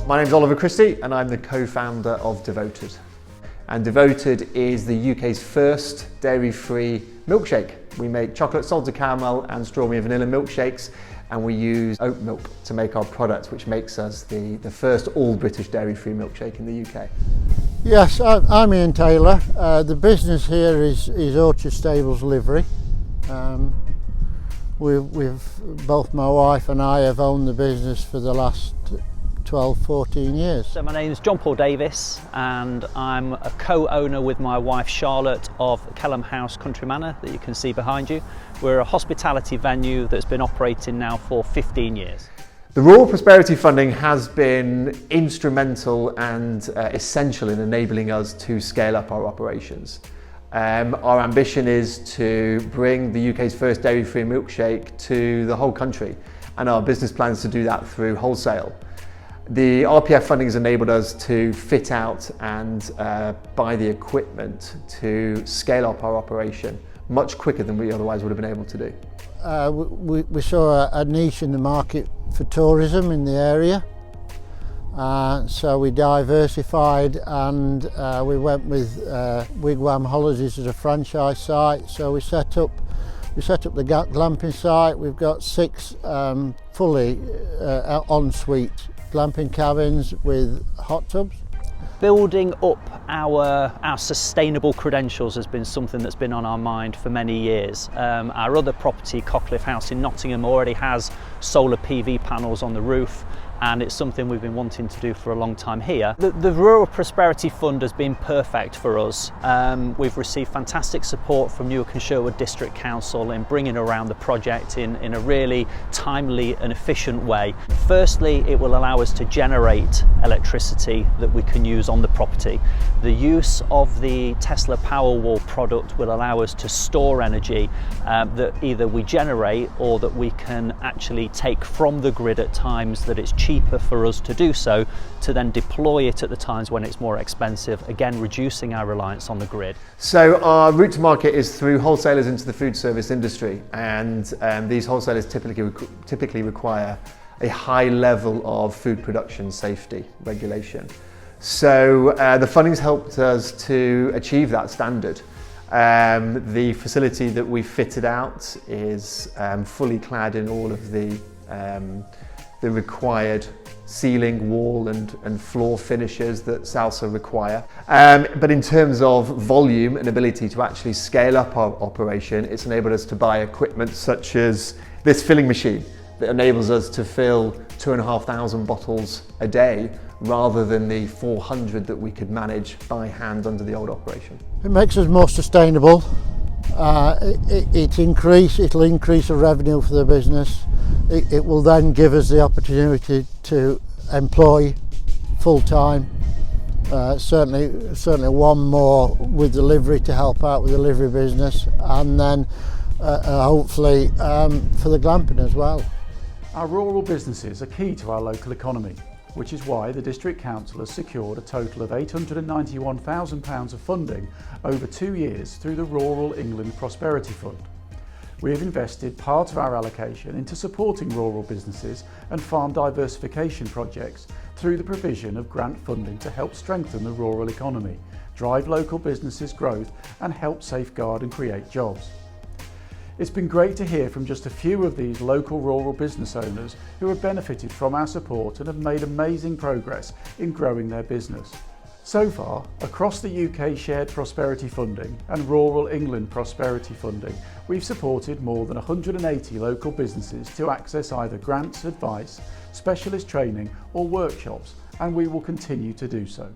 My name's Oliver Christie and I'm the co-founder of Devoted. And Devoted is the UK's first dairy-free milkshake. We make chocolate, salted caramel and strawberry and vanilla milkshakes, and we use oat milk to make our product, which makes us the first all-British dairy-free milkshake in the UK. Yes, I'm Ian Taylor. The business here is Orchard Stables Livery. We've both my wife and I have owned the business for the last 12-14 years. So my name is John Paul Davis and I'm a co-owner with my wife Charlotte of Kelham House Country Manor that you can see behind you. We're a hospitality venue that's been operating now for 15 years. The Rural Prosperity Funding has been instrumental and essential in enabling us to scale up our operations. Our ambition is to bring the UK's first dairy-free milkshake to the whole country, and our business plans to do that through wholesale. The RPF funding has enabled us to fit out and buy the equipment to scale up our operation much quicker than we otherwise would have been able to do. We saw a niche in the market for tourism in the area, so we diversified and we went with Wigwam Holidays as a franchise site. So we set up the glamping site. We've got 6 fully en-suite glamping cabins with hot tubs. Building up our sustainable credentials has been something that's been on our mind for many years. Our other property, Cockcliffe House in Nottingham, already has solar PV panels on the roof, and it's something we've been wanting to do for a long time here. The Rural Prosperity Fund has been perfect for us. We've received fantastic support from Newark and Sherwood District Council in bringing around the project in a really timely and efficient way. Firstly, it will allow us to generate electricity that we can use on the property. The use of the Tesla Powerwall product will allow us to store energy that either we generate or that we can actually take from the grid at times that it's cheaper for us to do so, to then deploy it at the times when it's more expensive, again reducing our reliance on the grid. So our route to market is through wholesalers into the food service industry, and these wholesalers typically require a high level of food production safety regulation. So the funding's helped us to achieve that standard. The facility that we fitted out is fully clad in all of the required ceiling, wall and floor finishes that SALSA require. But in terms of volume and ability to actually scale up our operation, it's enabled us to buy equipment such as this filling machine that enables us to fill 2,500 bottles a day rather than the 400 that we could manage by hand under the old operation. It makes us more sustainable. It'll increase the revenue for the business. It will then give us the opportunity to employ full-time, certainly one more with delivery to help out with the delivery business, and then hopefully for the glamping as well. Our rural businesses are key to our local economy, which is why the District Council has secured a total of £891,000 of funding over 2 years through the Rural England Prosperity Fund. We have invested part of our allocation into supporting rural businesses and farm diversification projects through the provision of grant funding to help strengthen the rural economy, drive local businesses' growth and help safeguard and create jobs. It's been great to hear from just a few of these local rural business owners who have benefited from our support and have made amazing progress in growing their business. So far, across the UK Shared Prosperity Funding and Rural England Prosperity Funding, we've supported more than 180 local businesses to access either grants, advice, specialist training or workshops, and we will continue to do so.